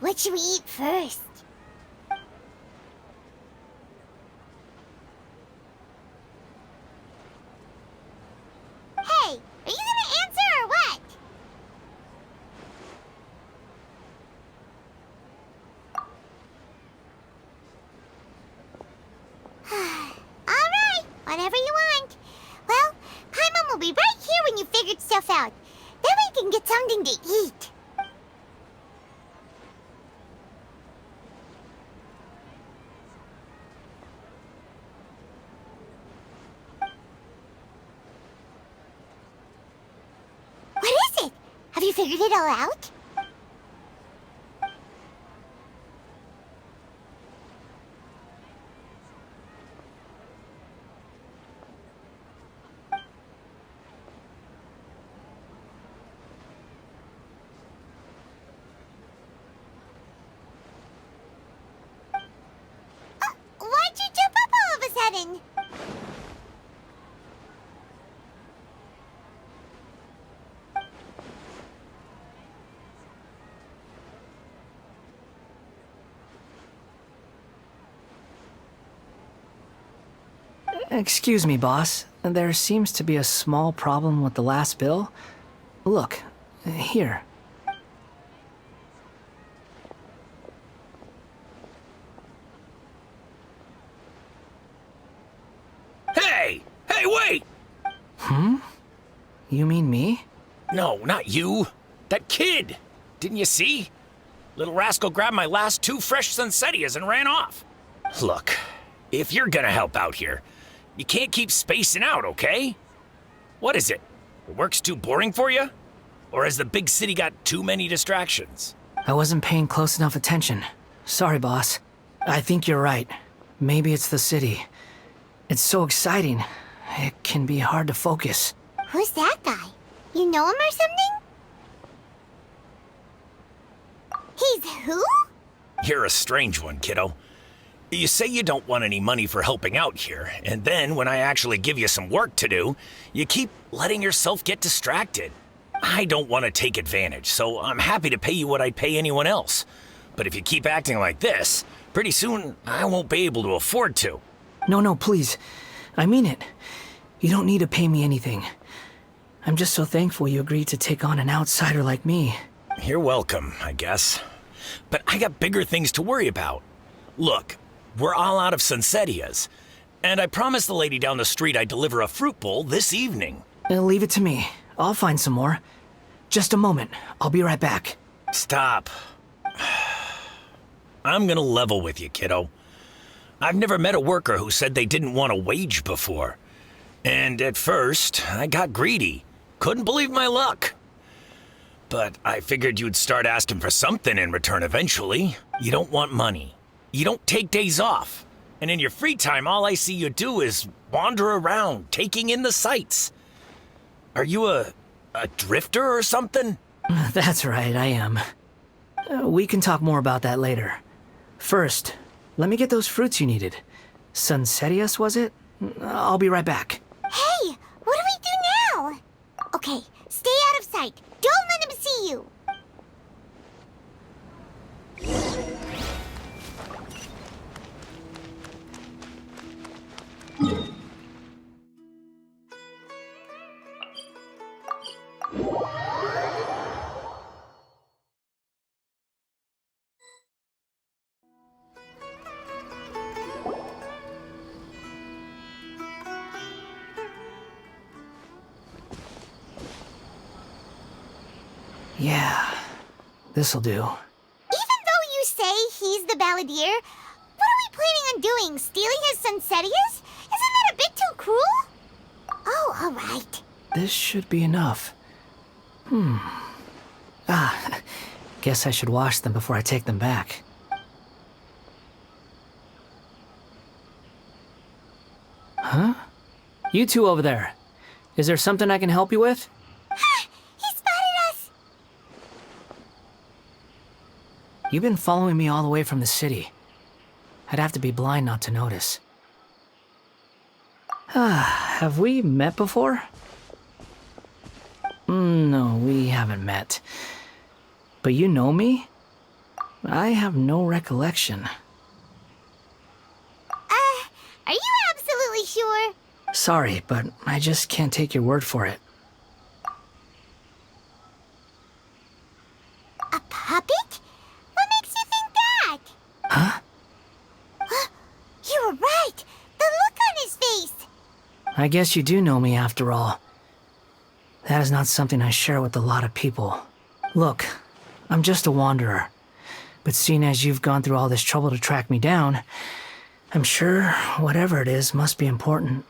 What should we eat first? Hey, are you gonna answer or what? Alright, whatever you want. Well, Paimon will be right here when you figured stuff out. Then we can get something to eat. What is it? Have you figured it all out? Why'd you jump up all of a sudden? Excuse me, boss. There seems to be a small problem with the last bill. Look, here. Hey! Hey, wait! You mean me? No, not you. That kid! Didn't you see? Little rascal grabbed my last 2 fresh Sunsettias and ran off. Look, if you're gonna help out here, you can't keep spacing out, okay? What is it? The work's too boring for you? Or has the big city got too many distractions? I wasn't paying close enough attention. Sorry, boss. I think you're right. Maybe it's the city. It's so exciting. It can be hard to focus. Who's that guy? You know him or something? He's who? You're a strange one, kiddo. You say you don't want any money for helping out here, and then when I actually give you some work to do, you keep letting yourself get distracted. I don't want to take advantage, so I'm happy to pay you what I'd pay anyone else. But if you keep acting like this, pretty soon I won't be able to afford to. No, please. I mean it. You don't need to pay me anything. I'm just so thankful you agreed to take on an outsider like me. You're welcome, I guess. But I got bigger things to worry about. Look, we're all out of Sunsettias, and I promised the lady down the street I'd deliver a fruit bowl this evening. Leave it to me. I'll find some more. Just a moment. I'll be right back. Stop. I'm gonna level with you, kiddo. I've never met a worker who said they didn't want a wage before. And at first, I got greedy. Couldn't believe my luck. But I figured you'd start asking for something in return eventually. You don't want money. You don't take days off. And in your free time, all I see you do is wander around, taking in the sights. Are you a drifter or something? That's right, I am. We can talk more about that later. First, let me get those fruits you needed. Sunsettias, was it? I'll be right back. Hey, what do we do now? Okay, stay out of sight. Don't let him see you. Yeah, this'll do. Even though you say he's the balladeer, what are we planning on doing? Stealing his Sunsettias? Isn't that a bit too cruel? Oh, all right. This should be enough. Guess I should wash them before I take them back. Huh? You two over there. Is there something I can help you with? He spotted us! You've been following me all the way from the city. I'd have to be blind not to notice. Have we met before? No, we haven't met. But you know me? I have no recollection. Are you absolutely sure? Sorry, but I just can't take your word for it. A puppet? What makes you think that? Huh? You were right! The look on his face! I guess you do know me after all. That is not something I share with a lot of people. Look, I'm just a wanderer. But seeing as you've gone through all this trouble to track me down, I'm sure whatever it is must be important.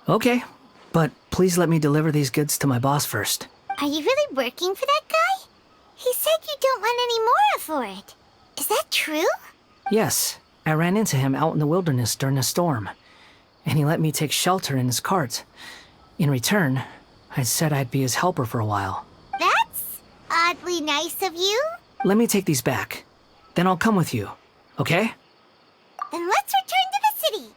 Okay, but please let me deliver these goods to my boss first. Are you really working for that guy? He said you don't want any more for it. Is that true? Yes, I ran into him out in the wilderness during a storm, and he let me take shelter in his cart. In return, I said I'd be his helper for a while. That's oddly nice of you. Let me take these back. Then I'll come with you, okay? Then let's return to the city.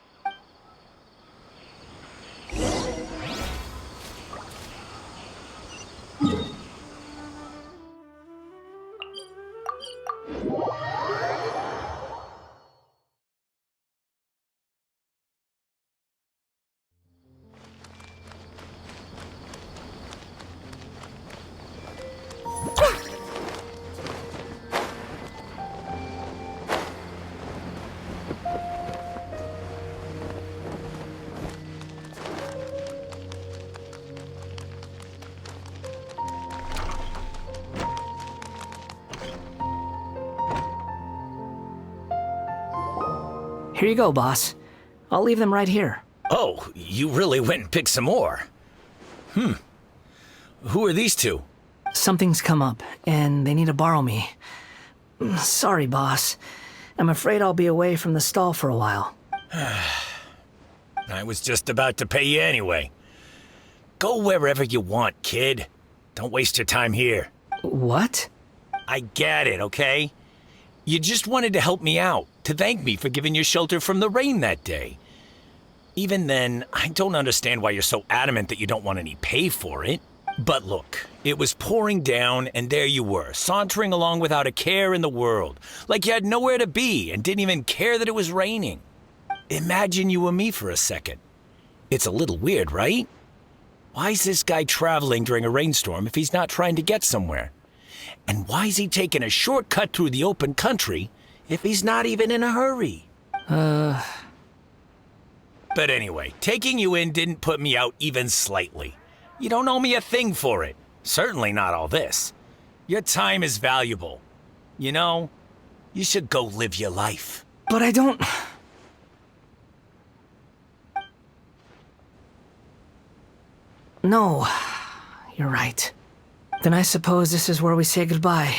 Here you go, boss. I'll leave them right here. Oh, you really went and picked some more. Who are these two? Something's come up, and they need to borrow me. Sorry, boss. I'm afraid I'll be away from the stall for a while. I was just about to pay you anyway. Go wherever you want, kid. Don't waste your time here. What? I get it, okay? You just wanted to help me out, to thank me for giving you shelter from the rain that day. Even then, I don't understand why you're so adamant that you don't want any pay for it. But look, it was pouring down, and there you were, sauntering along without a care in the world, like you had nowhere to be and didn't even care that it was raining. Imagine you were me for a second. It's a little weird, right? Why is this guy traveling during a rainstorm if he's not trying to get somewhere? And why is he taking a shortcut through the open country if he's not even in a hurry? But anyway, taking you in didn't put me out even slightly. You don't owe me a thing for it. Certainly not all this. Your time is valuable. You know, you should go live your life. But I don't... No, you're right. Then I suppose this is where we say goodbye.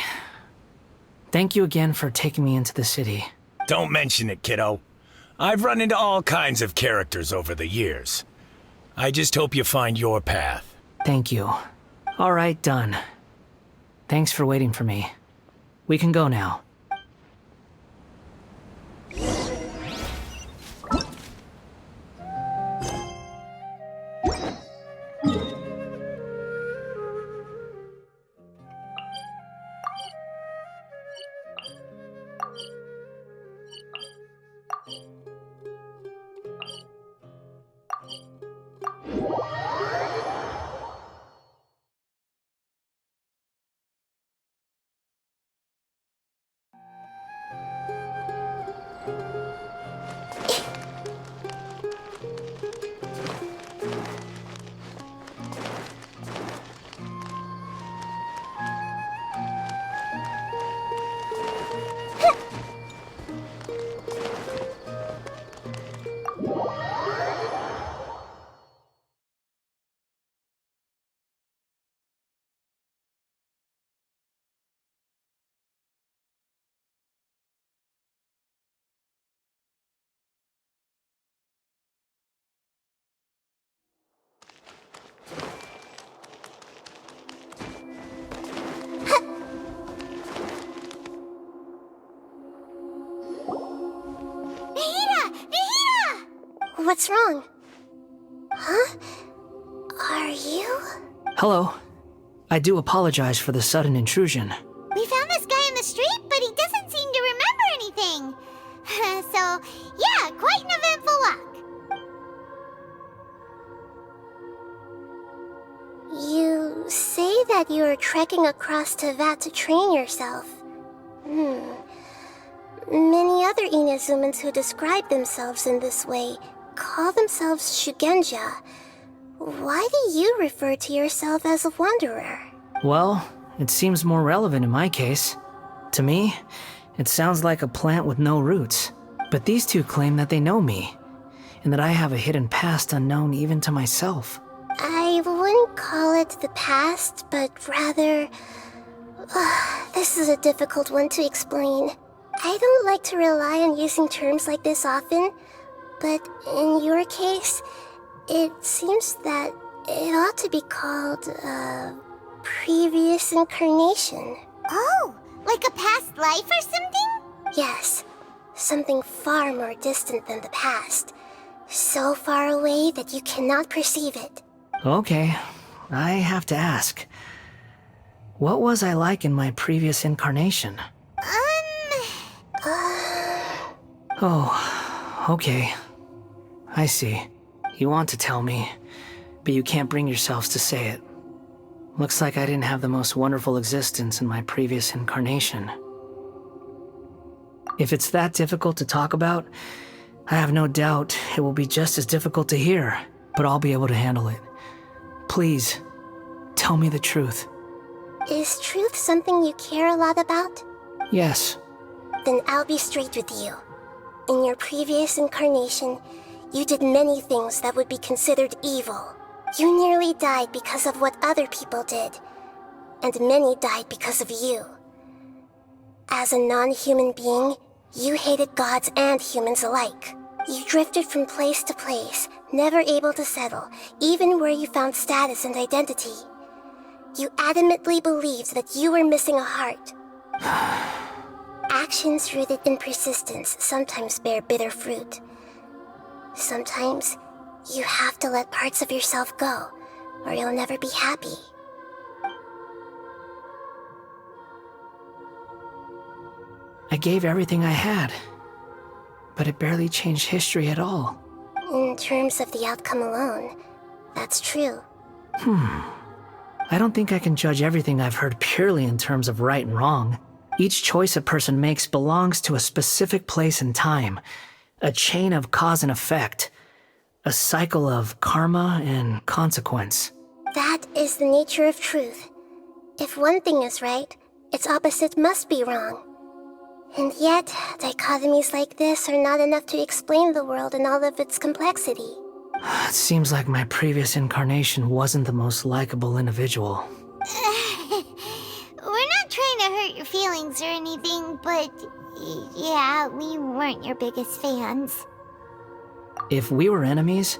Thank you again for taking me into the city. Don't mention it, kiddo. I've run into all kinds of characters over the years. I just hope you find your path. Thank you. All right, done. Thanks for waiting for me. We can go now. What's wrong? Huh? Are you? Hello. I do apologize for the sudden intrusion. We found this guy in the street, yeah, quite an eventful walk. You say that you are trekking across Teyvat to train yourself. Many other Inazumans who describe themselves in this way call themselves Shugenja. Why do you refer to yourself as a wanderer? Well, it seems more relevant in my case. To me, it sounds like a plant with no roots. But these two claim that they know me, and that I have a hidden past unknown even to myself. I wouldn't call it the past, but rather... this is a difficult one to explain. I don't like to rely on using terms like this often, but in your case, it seems that it ought to be called a previous incarnation. Oh, like a past life or something? Yes, something far more distant than the past. So far away that you cannot perceive it. Okay, I have to ask. What was I like in my previous incarnation? Oh, okay. I see. You want to tell me, but you can't bring yourselves to say it. Looks like I didn't have the most wonderful existence in my previous incarnation. If it's that difficult to talk about, I have no doubt it will be just as difficult to hear, but I'll be able to handle it. Please, tell me the truth. Is truth something you care a lot about? Yes. Then I'll be straight with you. In your previous incarnation, you did many things that would be considered evil. You nearly died because of what other people did, and many died because of you. As a non-human being, you hated gods and humans alike. You drifted from place to place, never able to settle, even where you found status and identity. You adamantly believed that you were missing a heart. Actions rooted in persistence sometimes bear bitter fruit. Sometimes, you have to let parts of yourself go, or you'll never be happy. I gave everything I had, but it barely changed history at all. In terms of the outcome alone, that's true. I don't think I can judge everything I've heard purely in terms of right and wrong. Each choice a person makes belongs to a specific place and time, a chain of cause and effect, a cycle of karma and consequence. That is the nature of truth. If one thing is right, its opposite must be wrong. And yet, dichotomies like this are not enough to explain the world in all of its complexity. It seems like my previous incarnation wasn't the most likable individual. We're not trying to hurt your feelings or anything, but yeah, we weren't your biggest fans. If we were enemies,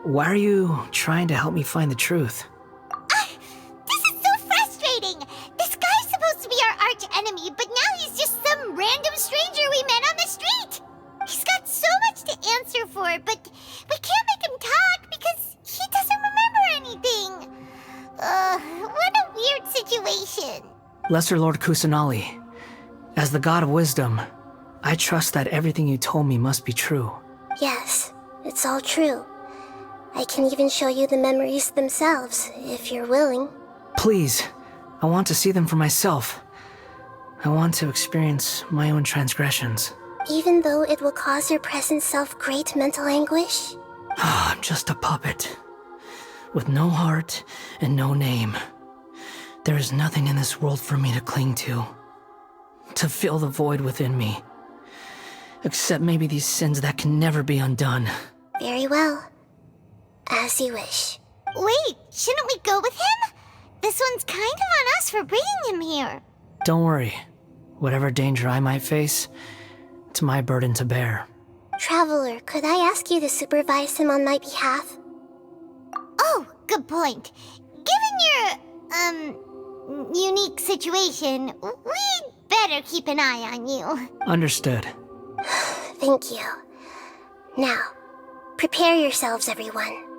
why are you trying to help me find the truth? This is so frustrating! This guy's supposed to be our arch enemy, but now he's just some random stranger we met on the street! He's got so much to answer for, but we can't make him talk because he doesn't remember anything. What a weird situation. Lesser Lord Kusanali, as the god of wisdom, I trust that everything you told me must be true. Yes, it's all true. I can even show you the memories themselves, if you're willing. Please, I want to see them for myself. I want to experience my own transgressions. Even though it will cause your present self great mental anguish? I'm just a puppet, with no heart and no name. There is nothing in this world for me to cling to fill the void within me. Except maybe these sins that can never be undone. Very well. As you wish. Wait, shouldn't we go with him? This one's kind of on us for bringing him here. Don't worry. Whatever danger I might face, it's my burden to bear. Traveler, could I ask you to supervise him on my behalf? Oh, good point. Given your, unique situation, we'd better keep an eye on you. Understood. Thank you. Now, prepare yourselves, everyone.